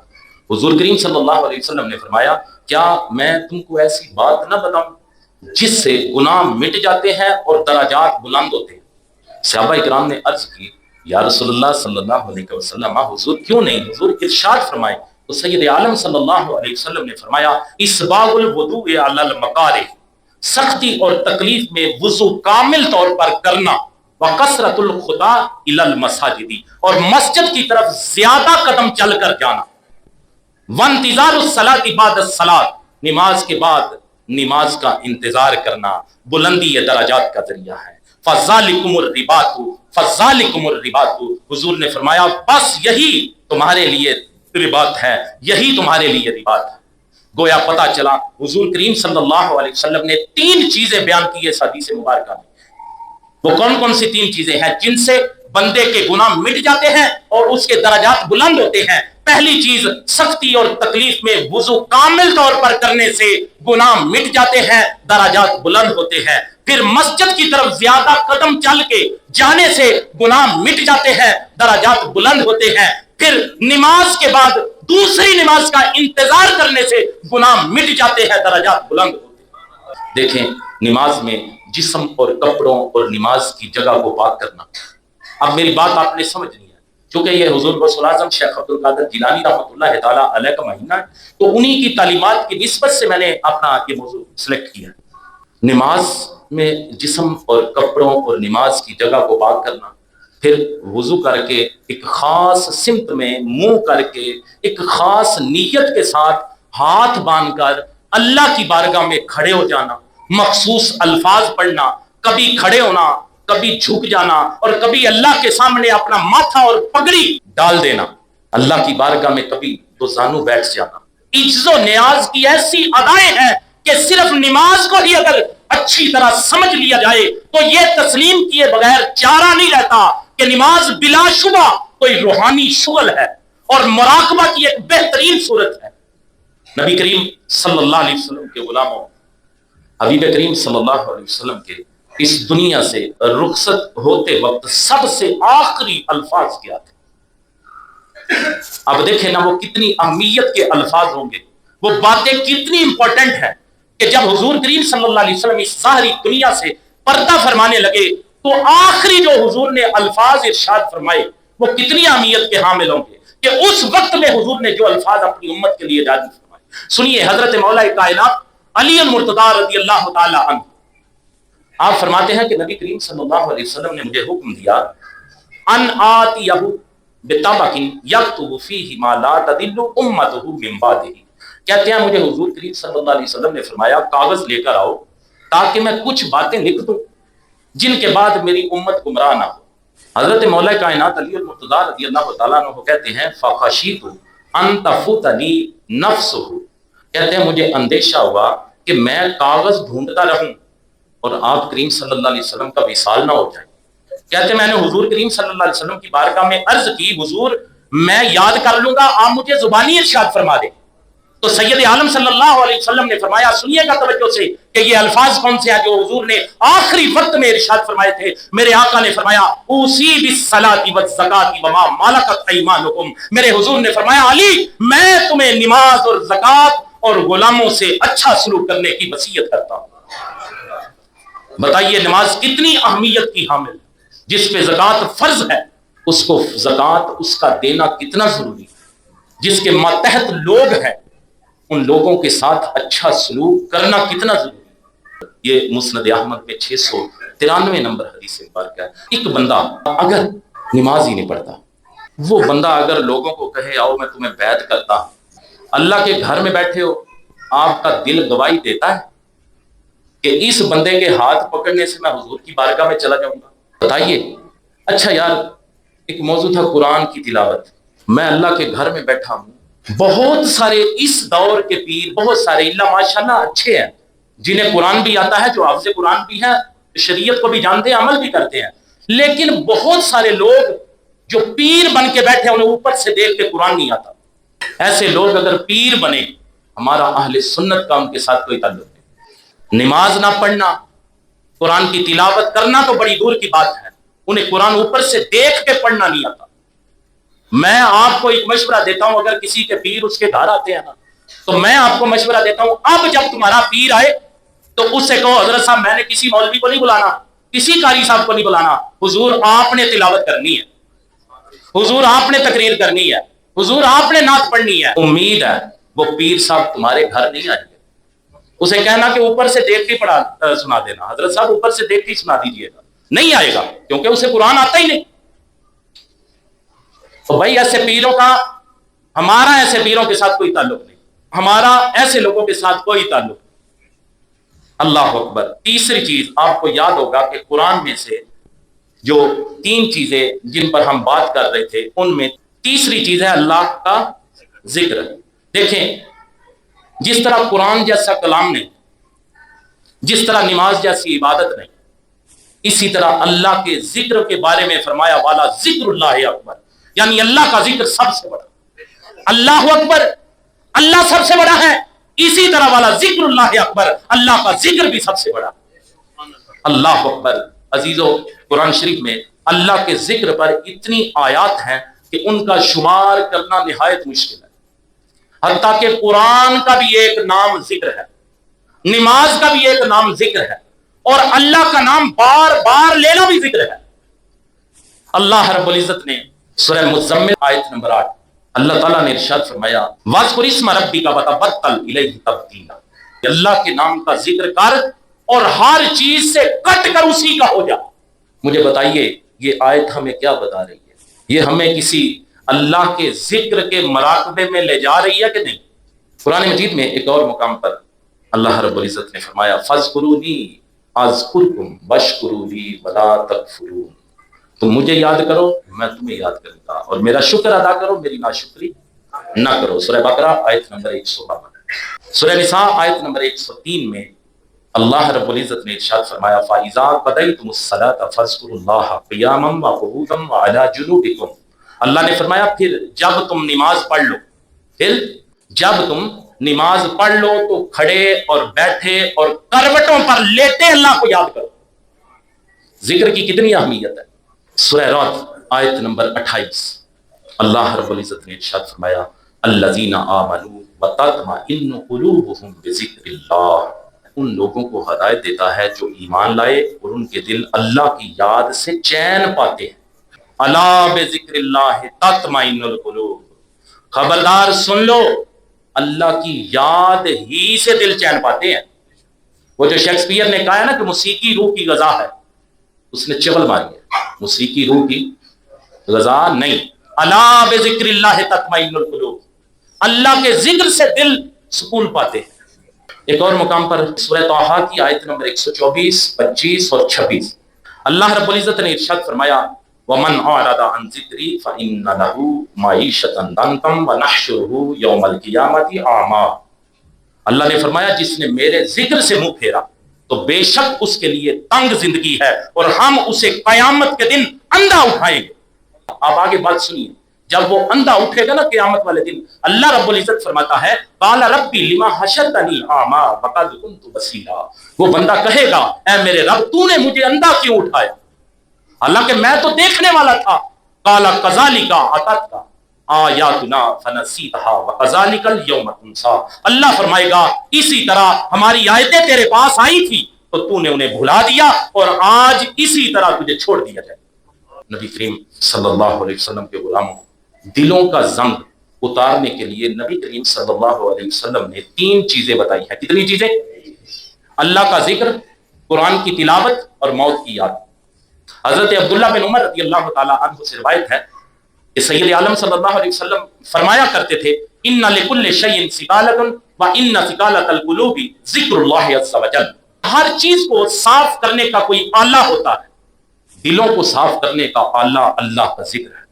حضور کریم صلی اللہ علیہ وسلم نے فرمایا کیا میں تم کو ایسی بات نہ بتاؤں جس سے گناہ مٹ جاتے ہیں اور درجات بلند ہوتے ہیں؟ صحابہ کرام نے عرض کی یا رسول اللہ صلی اللہ علیہ وسلم حضور کیوں نہیں؟ حضور ارشاد فرمائے تو سید عالم صلی اللہ علیہ وسلم نے فرمایا اسباغ الوضوء علی المکارہ، سختی اور تکلیف میں وضو کامل طور پر کرنا، وکثرۃ الخطا الی المساجد، اور مسجد کی طرف زیادہ قدم چل کر جانا، وانتظار الصلاۃ بعد الصلاۃ، نماز کے بعد نماز کا انتظار کرنا بلندی درجات کا ذریعہ ہے۔ فذالکم الرباط، فذالکم الرباط، حضور نے فرمایا بس یہی تمہارے لیے رباط ہے، یہی تمہارے لیے رباط ہے۔ گویا پتہ چلا حضور کریم صلی اللہ علیہ وسلم نے 3 چیزیں بیان کی ہے اس حدیث مبارکہ میں۔ وہ کون کون سی 3 چیزیں ہیں جن سے بندے کے گناہ مٹ جاتے ہیں اور اس کے درجات بلند ہوتے ہیں؟ پہلی چیز سختی اور تکلیف میں وضو کامل طور پر کرنے سے گناہ مٹ جاتے ہیں، درجات بلند ہوتے ہیں۔ پھر مسجد کی طرف زیادہ قدم چل کے جانے سے گناہ مٹ جاتے ہیں، درجات بلند ہوتے ہیں۔ پھر نماز کے بعد دوسری نماز کا انتظار کرنے سے گناہ مٹ جاتے ہیں، درجات بلند ہوتے ہیں۔ دیکھیں نماز میں جسم اور کپڑوں اور نماز کی جگہ کو پاک کرنا۔ اب میری بات آپ نے سمجھنی ہے، چونکہ یہ حضور غوث اعظم شیخ عبد القادر جیلانی رحمۃ اللہ تعالیٰ علیہ کا مہینہ ہے، تو انہی کی تعلیمات کی نسبت سے میں نے اپنا یہ موضوع سلیکٹ کیا۔ نماز میں جسم اور کپڑوں اور نماز کی جگہ کو پاک کرنا، پھر وضو کر کے ایک خاص سمت میں منہ کر کے ایک خاص نیت کے ساتھ ہاتھ باندھ کر اللہ کی بارگاہ میں کھڑے ہو جانا، مخصوص الفاظ پڑھنا، کبھی کھڑے ہونا، کبھی جھک جانا، اور کبھی اللہ کے سامنے اپنا ماتھا اور پگڑی ڈال دینا، اللہ کی بارگاہ میں کبھی دو زانو بیٹھ جانا۔ عجز و نیاز کی ایسی ادائیں ہیں کہ صرف نماز کو ہی اگر اچھی طرح سمجھ لیا جائے تو یہ تسلیم کیے بغیر چارہ نہیں رہتا کہ نماز بلا شبہ کوئی روحانی شغل ہے اور مراقبہ کی ایک بہترین صورت ہے۔ نبی کریم صلی اللہ علیہ وسلم کے غلاموں، حبیب کریم صلی اللہ علیہ وسلم کے اس دنیا سے رخصت ہوتے وقت سب سے آخری الفاظ کیا تھے؟ اب دیکھیں نا وہ کتنی اہمیت کے الفاظ ہوں گے، وہ باتیں کتنی امپورٹنٹ ہیں کہ جب حضور کریم صلی اللہ علیہ وسلم اس ساری دنیا سے پردہ فرمانے لگے تو آخری جو حضور نے الفاظ ارشاد فرمائے وہ کتنی اہمیت کے حامل ہوں گے کہ اس وقت میں حضور نے جو الفاظ اپنی امت کے لیے جاری فرمائے۔ سنیے حضرت مولا کائنات علی المرتضیٰ رضی اللہ تعالی عنہ، آپ فرماتے ہیں کہ نبی کریم صلی اللہ علیہ وسلم نے مجھے حکم دیا ان آتیہ بطبق یکتب فیہ ما لا تضل امتہ من بعدہ، کہتے ہیں مجھے حضور کریم صلی اللہ علیہ وسلم نے فرمایا کاغذ لے کر آؤ تاکہ میں کچھ باتیں لکھ دوں جن کے بعد میری امت گمراہ نہ ہو۔ حضرت مولا کائنات علی المرتضیٰ رضی اللہ تعالیٰ عنہ کہتے ہیں فخشیت ان تفوتنی نفسہ، کہتے ہیں مجھے اندیشہ ہوا کہ میں کاغذ ڈھونڈتا رہوں اور آپ کریم صلی اللہ علیہ وسلم کا وصال نہ ہو جائے۔ کہتے ہیں میں نے حضور کریم صلی اللہ علیہ وسلم کی بارگاہ میں عرض کی حضور میں یاد کر لوں گا، آپ مجھے زبانی ارشاد فرما دیں۔ تو سید عالم صلی اللہ علیہ وسلم نے فرمایا، سنیے گا توجہ سے کہ یہ الفاظ کون سے ہیں جو حضور نے آخری وقت میں ارشاد فرمائے تھے۔ میرے آقا نے فرمایا اوصی بالصلاۃ والزکاۃ وما ملکت ایمانکم، میرے حضور نے فرمایا علی میں تمہیں نماز اور زکوٰۃ اور غلاموں سے اچھا سلوک کرنے کی وصیت کرتا ہوں۔ بتائیے نماز کتنی اہمیت کی حامل ہے، جس پہ زکوٰۃ فرض ہے اس کو زکوٰۃ اس کا دینا کتنا ضروری ہے، جس کے ماتحت لوگ ہیں ان لوگوں کے ساتھ اچھا سلوک کرنا کتنا ضروری ہے۔ یہ مسند احمد میں 693 نمبر حدیث مبارکہ ہے۔ ایک بندہ اگر نماز ہی نہیں پڑھتا، وہ بندہ اگر لوگوں کو کہے آؤ میں تمہیں بیعت کرتا ہوں، اللہ کے گھر میں بیٹھے ہو، آپ کا دل گواہی دیتا ہے کہ اس بندے کے ہاتھ پکڑنے سے میں حضور کی بارگاہ میں چلا جاؤں گا؟ بتائیے۔ اچھا یار، ایک موضوع تھا قرآن کی تلاوت، میں اللہ کے گھر میں بیٹھا ہوں، بہت سارے اس دور کے پیر، بہت سارے اللہ ماشاءاللہ اچھے ہیں جنہیں قرآن بھی آتا ہے، جو حافظ قرآن بھی ہیں، شریعت کو بھی جانتے ہیں، عمل بھی کرتے ہیں، لیکن بہت سارے لوگ جو پیر بن کے بیٹھے ہیں انہیں اوپر سے دیکھ کے قرآن نہیں آتا۔ ایسے لوگ اگر پیر بنے، ہمارا اہل سنت کا ان کے ساتھ کوئی تعلق نہیں۔ نماز نہ پڑھنا، قرآن کی تلاوت کرنا تو بڑی دور کی بات ہے، انہیں قرآن اوپر سے دیکھ کے پڑھنا نہیں آتا۔ میں آپ کو ایک مشورہ دیتا ہوں، اگر کسی کے پیر اس کے گھر آتے ہیں نا، تو میں آپ کو مشورہ دیتا ہوں اب جب تمہارا پیر آئے تو اس سے کہو حضرت صاحب میں نے کسی مولوی کو نہیں بلانا، کسی قاری صاحب کو نہیں بلانا، حضور آپ نے تلاوت کرنی ہے، حضور آپ نے تقریر کرنی ہے، حضور آپ نے نعت پڑھنی ہے۔ امید ہے وہ پیر صاحب تمہارے گھر نہیں آئیں گے، اسے کہنا کہ اوپر سے دیکھ کے پڑھا سنا دینا، حضرت صاحب اوپر سے دیکھ کے سنا دیجیے گا، نہیں آئے گا کیونکہ اسے قرآن آتا ہی نہیں۔ تو بھائی ایسے پیروں کا، ہمارا ایسے پیروں کے ساتھ کوئی تعلق نہیں، ہمارا ایسے لوگوں کے ساتھ کوئی تعلق نہیں۔ اللہ اکبر۔ تیسری چیز آپ کو یاد ہوگا کہ قرآن میں سے جو 3 چیزیں جن پر ہم بات کر رہے تھے ان میں تیسری چیز ہے اللہ کا ذکر۔ دیکھیں جس طرح قرآن جیسا کلام نہیں، جس طرح نماز جیسی عبادت نہیں، اسی طرح اللہ کے ذکر کے بارے میں فرمایا والا ذکر اللہ اکبر، یعنی اللہ کا ذکر سب سے بڑا۔ اللہ اکبر، اللہ سب سے بڑا ہے، اسی طرح والا ذکر اللہ اکبر، اللہ کا ذکر بھی سب سے بڑا۔ اللہ اکبر۔ عزیزو، قرآن شریف میں اللہ کے ذکر پر اتنی آیات ہیں کہ ان کا شمار کرنا نہایت مشکل ہے، حتیٰ کہ قرآن کا بھی ایک نام ذکر ہے، نماز کا بھی ایک نام ذکر ہے، اور اللہ کا نام بار بار لینا بھی ذکر ہے۔ اللہ رب العزت نے سورہ مزمل آیت نمبر 8 اللہ تعالیٰ نے ارشاد فرمایا وَاذْكُرِ اسْمَ رَبِّكَ وَتَبَتَّلْ إِلَيْهِ تَبْتِيلًا، اللہ کے نام کا ذکر کر اور ہر چیز سے کٹ کر اسی کا ہو جا۔ مجھے بتائیے یہ آیت ہمیں کیا بتا رہی ہے؟ یہ ہمیں کسی اللہ کے ذکر کے مراقبے میں لے جا رہی ہے کہ نہیں؟ قرآن مجید میں ایک اور مقام پر اللہ رب العزت نے فرمایا فَاذْكُرُونِي أَذْكُرْكُمْ وَاشْكُرُوا لِي وَلَا تَكْفُرُونِ، تم مجھے یاد کرو میں تمہیں یاد کروں گا، اور میرا شکر ادا کرو میری ناشکری نہ کرو۔ سورہ بقرہ آیت نمبر 152۔ سورہ نساء آیت نمبر 103 میں اللہ رب العزت نے ارشاد فرمایا فَإِذَا قَضَيْتُمُ الصَّلَاةَ فَاذْكُرُوا اللَّهَ قِيَامًا وَقُعُودًا وَعَلَى جُنُوبِكُمْ، اللہ نے فرمایا پھر جب تم نماز پڑھ لو، پھر جب تم نماز پڑھ لو تو کھڑے اور بیٹھے اور کروٹوں پر لیٹے اللہ کو یاد کرو۔ ذکر کی کتنی اہمیت ہے۔ سورہ رعد آیت نمبر 28 اللہ رب العزت نے ارشاد فرمایا الذین آمنوا وتطمئن قلوبهم بذکر اللہ، ان لوگوں کو ہدایت دیتا ہے جو ایمان لائے اور ان کے دل اللہ کی یاد سے چین پاتے ہیں۔ الا بذکر اللہ تطمئن القلوب، خبردار سن لو اللہ کی یاد ہی سے دل چین پاتے ہیں۔ وہ جو شیکسپیئر نے کہا ہے نا کہ موسیقی روح کی غذا ہے، اس نے چغل ماری ہے، موسیقی روح کی غذا نہیں۔ الا بذکر اللہ تطمئن القلوب، اللہ کے ذکر سے دل سکون پاتے ہیں۔ ایک اور مقام پر سورہ طٰہٰ کی آیت نمبر 124، 25 اور 26 اللہ رب العزت نے ارشاد فرمایا ومن اعرض عن ذکری فإن له معیشۃ ضنکا ونحشرہ یوم القیامۃ اعمی۔ اللہ نے فرمایا جس نے میرے ذکر سے منہ پھیرا تو بے شک اس کے لیے تنگ زندگی ہے اور ہم اسے قیامت کے دن اندھا اٹھائیں گے۔ آپ آگے بات سنیے، جب وہ اندھا اٹھے گا نا قیامت والے دن، اللہ رب العزت فرماتا ہے قال ربی لما حشرتنی اعمی وقد کنت بصیرا، وہ بندہ کہے گا اے میرے رب تو نے مجھے اندھا کیوں اٹھایا حالانکہ میں تو دیکھنے والا تھا۔ قال کذالک اتتک آیاتنا فنسیتھا وکذالک اليوم تنسیٰ، اللہ فرمائے گا اسی طرح ہماری آیتیں تیرے پاس آئی تھی تو تو نے انہیں بھلا دیا اور آج اسی طرح تجھے چھوڑ دیا جائے۔ نبی کریم صلی اللہ علیہ وسلم کے غلاموں، دلوں کا زنگ اتارنے کے لیے نبی کریم صلی اللہ علیہ وسلم نے 3 چیزیں بتائی ہیں۔ کتنی چیزیں؟ اللہ کا ذکر، قرآن کی تلاوت اور موت کی یاد۔ حضرت عبداللہ بن عمر رضی اللہ تعالی عنہ سے روایت ہے کہ سید عالم صلی اللہ علیہ وسلم فرمایا کرتے تھے ان لکل شیء ثقالۃ وان ثقالۃ القلوب ذکر اللہ عز وجل، ہر چیز کو صاف کرنے کا کوئی آلہ ہوتا ہے، دلوں کو صاف کرنے کا آلہ اللہ کا ذکر ہے۔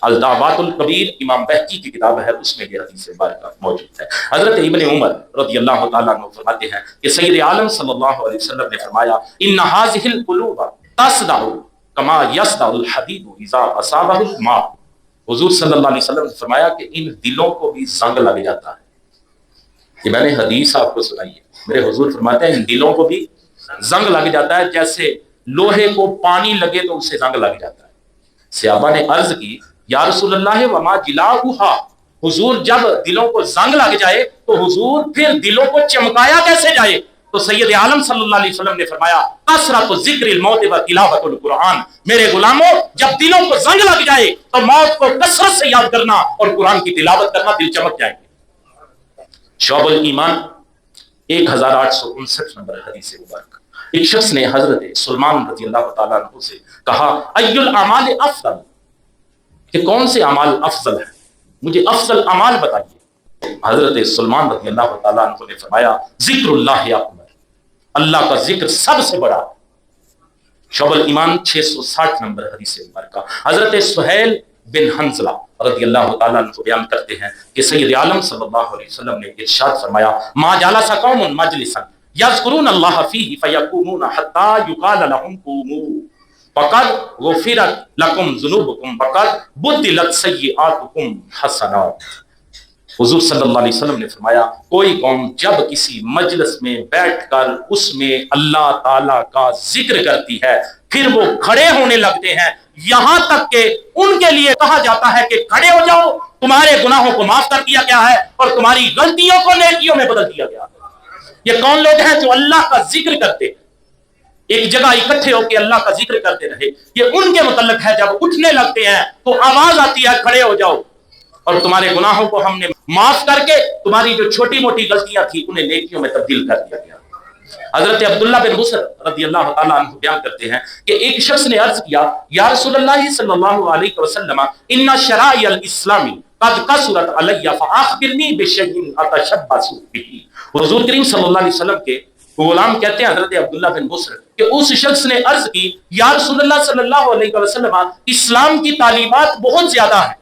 الدعوات الکبیر امام بہقی کی کتاب ہے، اس میں یہ حدیث مبارکہ موجود ہے۔ حضرت ابن عمر رضی اللہ تعالیٰ عنہ فرماتے ہیں کہ سید عالم صلی اللہ علیہ وسلم نے فرمایا ان هذه القلوب تصدع کما یصدع الحدید اذا اصابہ الماء، حضور صلی اللہ علیہ وسلم نے فرمایا کہ ان دلوں کو بھی زنگ لگ جاتا ہے۔ یہ میں نے حدیث آپ کو سنائی ہے، میرے حضور فرماتے ہیں ان دلوں کو بھی زنگ لگ جاتا ہے، جیسے لوہے کو پانی لگے تو اسے زنگ لگ جاتا ہے۔ صحابہ نے عرض کی یا رسول اللہ وما جلاؤہا، حضور جب دلوں کو زنگ لگ جائے تو حضور پھر دلوں کو چمکایا کیسے جائے؟ تو سید عالم صلی اللہ علیہ وسلم نے فرمایا کثرت ذکر الموت و تلاوت القرآن، میرے غلاموں جب دلوں کو زنگ لگ جائے تو موت کو کثرت سے یاد کرنا اور قرآن کی تلاوت کرنا، دل چمک جائیں گے۔ شعب الایمان 1859 نمبر حدیث مبارک۔ ایک شخص نے حضرت سلمان رضی اللہ تعالیٰ عنہ سے کہا ای الاعمال افضل، کہ کون سے اعمال افضل ہیں، مجھے افضل اعمال بتائیے۔ حضرت سلمان رضی اللہ تعالیٰ عنہ نے فرمایا ذکر اللہ اکبر، اللہ کا ذکر سب سے بڑا۔ شعب الایمان 660 نمبر حدیث مبارکہ۔ حضرت سہیل بن حنظلہ رضی اللہ تعالیٰ عنہ بیان کرتے ہیں کہ سید عالم صلی اللہ علیہ وسلم نے ارشاد فرمایا ما جلس قوم مجلسا یذکرون اللہ فیہ فیقومون حتی یقال لهم قوموا فقد غفرت لکم ذنوبکم وقد بدلت سیئاتکم حسنات۔ حضور صلی اللہ علیہ وسلم نے فرمایا کوئی قوم جب کسی مجلس میں بیٹھ کر اس میں اللہ تعالیٰ کا ذکر کرتی ہے پھر وہ کھڑے ہونے لگتے ہیں، یہاں تک کہ ان کے لیے کہا جاتا ہے کہ کھڑے ہو جاؤ، تمہارے گناہوں کو معاف کر دیا گیا ہے اور تمہاری غلطیوں کو نیکیوں میں بدل دیا گیا ہے۔ یہ کون لوگ ہیں جو اللہ کا ذکر کرتے ہیں، ایک جگہ اکٹھے ہو کے اللہ کا ذکر کرتے رہے؟ یہ ان کے متعلق ہے جب اٹھنے لگتے ہیں تو آواز آتی ہے کھڑے ہو جاؤ اور تمہارے گناہوں کو ہم نے معاف کر کے تمہاری جو چھوٹی موٹی غلطیاں تھیں انہیں نیکیوں میں تبدیل کر دیا گیا۔ حضرت عبداللہ بن بصر رضی اللہ تعالیٰ عنہ بیان کرتے ہیں کہ ایک شخص نے عرض کیا یا رسول اللہ صلی اللہ علیہ وسلم ان شرائع الاسلام قد قصرت علی فاخبرنی بشیء اتشبث به۔ حضور کریم صلی اللہ علیہ وسلم کے غلام کہتے ہیں حضرت عبداللہ بن بصر کہ اس شخص نے عرض کی یا رسول اللہ صلی اللہ علیہ وسلم اسلام کی تعلیمات بہت زیادہ ہیں،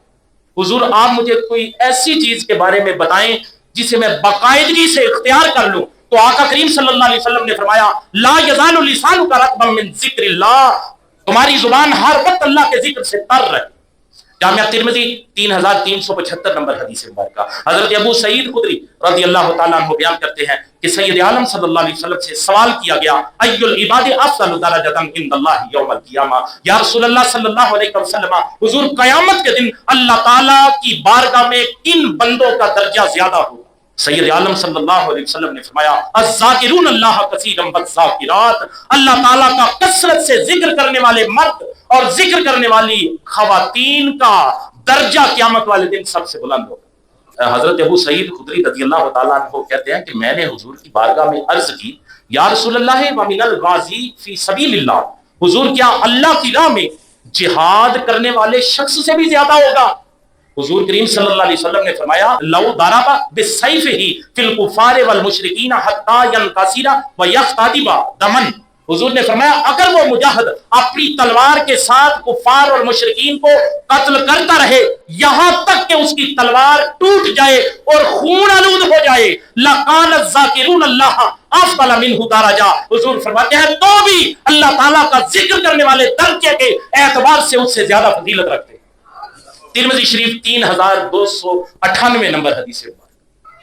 حضور آپ مجھے کوئی ایسی چیز کے بارے میں بتائیں جسے میں باقاعدگی سے اختیار کر لوں۔ تو آقا کریم صلی اللہ علیہ وسلم نے فرمایا لا یزال لسانک رطبا من ذکر اللہ، تمہاری زبان ہر وقت اللہ کے ذکر سے تر رہے۔ جامعہ ترمذی 3375 نمبر حدیث مبارکہ۔ حضرت ابو سعید خدری رضی اللہ تعالیٰ عنہ بیان کرتے ہیں کہ سید عالم صلی اللہ علیہ وسلم سے سوال کیا گیا ای العباد افضل درجۃ عند اللہ یوم القیامہ، یا رسول اللہ صلی اللہ علیہ وسلم حضور قیامت کے دن اللہ تعالیٰ کی بارگاہ میں کن بندوں کا درجہ زیادہ ہوگا؟ سید عالم صلی اللہ علیہ وسلم نے فرمایا الذاکرون اللہ کثیرا والذاکرات، اللہ تعالیٰ کا کثرت سے ذکر کرنے والے مرد اور ذکر کرنے والی خواتین کا درجہ قیامت والے دن سب سے بلند ہوگا۔ حضرت ابو سعید خدری رضی اللہ تعالیٰ عنہ کہتے ہیں کہ میں نے حضور کی بارگاہ میں عرض کی یا رسول اللہ ومن الغازی فی سبیل اللہ، حضور کیا اللہ کی راہ میں جہاد کرنے والے شخص سے بھی زیادہ ہوگا؟ حضور کریم صلی اللہ علیہ وسلم نے فرمایا لو ضرب بالسیف فی الکفار والمشرکین حتی ینکسر ویفتدب دما، حضور نے فرمایا اگر وہ مجاہد اپنی تلوار کے ساتھ کفار اور مشرکین کو قتل کرتا رہے یہاں تک کہ اس کی تلوار ٹوٹ جائے اور خون آلود ہو جائے، لَقَانَ الذَّاكِرُونَ اللَّهَ أَفْضَلَ مِنْهُ دَرَجَةً، حضور فرماتے ہیں تو بھی اللہ تعالیٰ کا ذکر کرنے والے درجے کے اعتبار سے اس سے زیادہ فضیلت رکھتے ہیں۔ ترمذی شریف 3298 نمبر حدیث ہے۔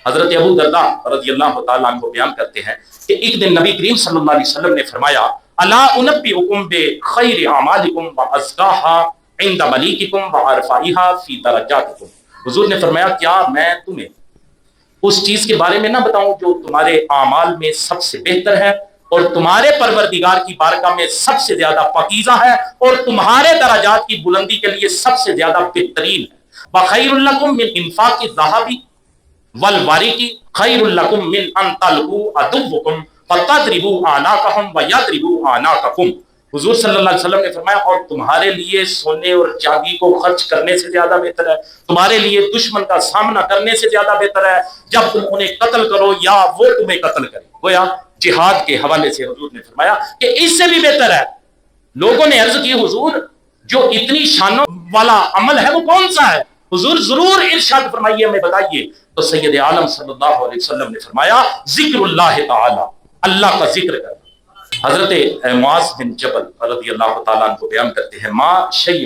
حضرت ابو درداء رضی اللہ تعالیٰ عنہ بیان کرتے ہیں کہ ایک دن نبی کریم صلی اللہ علیہ وسلم نے فرمایا الا انبئکم بخیر اعمالکم وازکاها عند ملیککم وارفعها فی درجاتکم، حضور نے فرمایا کیا میں تمہیں اس چیز کے بارے میں نہ بتاؤں جو تمہارے اعمال میں سب سے بہتر ہے اور تمہارے پروردگار کی بارگاہ میں سب سے زیادہ پاکیزہ ہے اور تمہارے درجات کی بلندی کے لیے سب سے زیادہ بہترین ہے، وخیر لکم من انفاق الذهب والورق خیر لکم من ان تلقوا عدوکم فتضربوا اعناقهم ویضربوا اعناقکم، حضور صلی اللہ علیہ وسلم نے فرمایا اور تمہارے لیے سونے اور چاندی کو خرچ کرنے سے زیادہ بہتر ہے، تمہارے لیے دشمن کا سامنا کرنے سے زیادہ بہتر ہے جب تم انہیں قتل کرو یا وہ تمہیں قتل کرے، گویا جہاد کے حوالے سے حضور نے فرمایا کہ اس سے بھی بہتر ہے۔ لوگوں نے عرض کی حضور جو اتنی شانوں والا عمل ہے وہ کون سا ہے؟ حضور ضرور ارشاد فرمائیے، ہمیں بتائیے۔ تو سید عالم صلی اللہ علیہ وسلم نے فرمایا ذکر اللہ تعالی، اللہ کا ذکر کرنا۔ حضرت معاذ بن جبل رضی اللہ تعالیٰ عنہ بیان کرتے ہیں ما شیء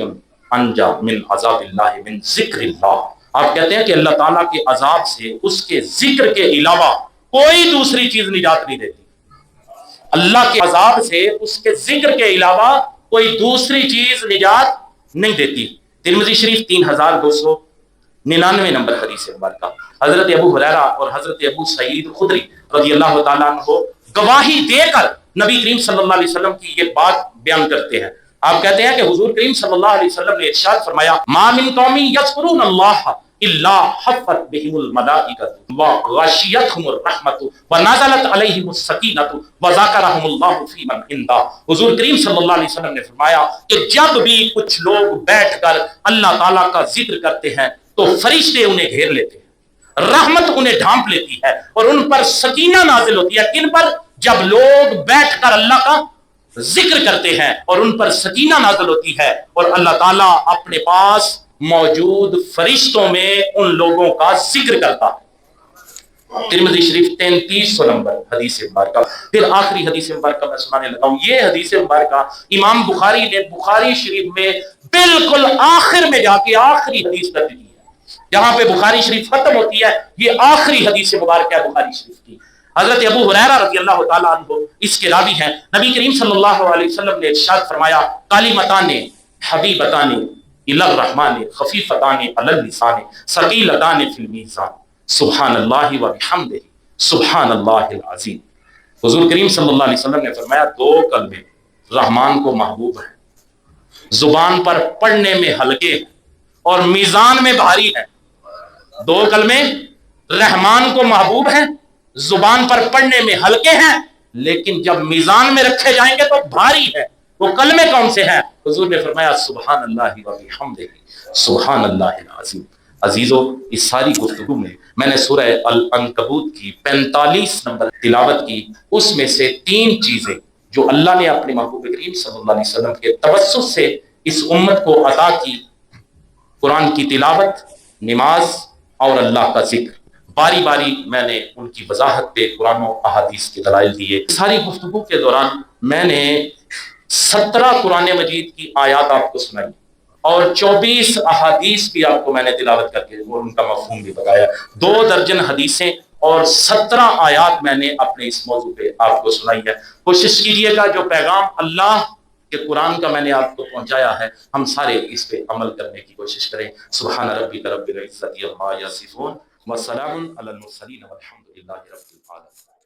انجا من عذاب اللہ من ذکر اللہ، آپ کہتے ہیں کہ اللہ تعالیٰ کے عذاب سے اس کے ذکر کے علاوہ کوئی دوسری چیز نجات نہیں دیتی، اللہ کے عذاب سے اس کے ذکر کے علاوہ کوئی دوسری چیز نجات نہیں دیتی۔ ترمذی شریف 3299 نمبر حدیث مبارکہ۔ حضرت ابو ہریرہ اور حضرت ابو سعید خدری رضی اللہ تعالیٰ عنہ گواہی دے کر نبی کریم صلی اللہ علیہ وسلم کی یہ بات بیان کرتے ہیں۔ آپ کہتے ہیں کہ حضور کریم صلی اللہ علیہ وسلم نے ارشاد فرمایا ما من قوم یذکرون اللہ الا حفت بهم الملائکۃ وغشیتهم الرحمۃ ونزلت علیہم السکینۃ وذکرهم اللہ فی من عنده، حضور کریم صلی اللہ علیہ وسلم نے فرمایا کہ جب بھی کچھ لوگ بیٹھ کر اللہ تعالیٰ کا ذکر کرتے ہیں تو فرشتے انہیں گھیر لیتے ہیں، رحمت انہیں ڈھانپ لیتی ہے اور ان پر سکینہ نازل ہوتی ہے۔ کن پر؟ جب لوگ بیٹھ کر اللہ کا ذکر کرتے ہیں اور ان پر سکینہ نازل ہوتی ہے اور اللہ تعالیٰ اپنے پاس موجود فرشتوں میں ان لوگوں کا ذکر کرتا ہے۔ ترمذی شریف 3300 نمبر حدیث مبارکہ۔ پھر آخری حدیث مبارکہ میں سنانے لگا ہوں، یہ حدیث مبارکہ امام بخاری نے بخاری شریف میں بالکل آخر میں جا کے آخری حدیث کر دی ہے، جہاں پہ بخاری شریف ختم ہوتی ہے یہ آخری حدیث مبارکہ ہے بخاری شریف کی۔ حضرت ابو ہریرہ رضی اللہ تعالیٰ عنہ اس کے راوی ہیں، نبی کریم صلی اللہ علیہ وسلم نے ارشاد فرمایا کلمتان حبیبتان الی الرحمن خفیفتان علی اللسان ثقیلتان فی المیزان سبحان اللہ و بحمدہ سبحان اللہ العظیم، حضور کریم صلی اللہ علیہ وسلم نے فرمایا دو کلمے رحمان کو محبوب ہیں، زبان پر پڑھنے میں ہلکے ہیں اور میزان میں بھاری ہیں۔ دو کلمے رحمان کو محبوب ہیں، زبان پر پڑھنے میں ہلکے ہیں، لیکن جب میزان میں رکھے جائیں گے تو بھاری ہے۔ وہ کلمے کون سے ہیں؟ حضور نے فرمایا سبحان اللہ و بحمدہ سبحان اللہ العظیم۔ عزیزو اس ساری گفتگو میں نے سورہ العنکبوت کی 45 نمبر تلاوت کی، اس میں سے 3 چیزیں جو اللہ نے اپنے محبوب کریم صلی اللہ علیہ وسلم کے توسط سے اس امت کو عطا کی، قرآن کی تلاوت، نماز اور اللہ کا ذکر، باری باری میں نے ان کی وضاحت پہ قرآن و احادیث کے دلائل دیے۔ ساری گفتگو کے دوران میں نے 17 قرآن مجید کی آیات آپ کو سنائی اور 24 احادیث بھی آپ کو میں نے تلاوت کر کے اور ان کا مفہوم بھی بتایا، 2 درجن حدیثیں اور 17 آیات میں نے اپنے اس موضوع پہ آپ کو سنائی ہے۔ کوشش کیجئے گا جو پیغام اللہ کہ قرآن کا میں نے آپ کو پہنچایا ہے ہم سارے اس پہ عمل کرنے کی کوشش کریں۔ سبحان ربک رب العزت عما یصفون وسلام علی المرسلین والحمد للہ رب العالمین۔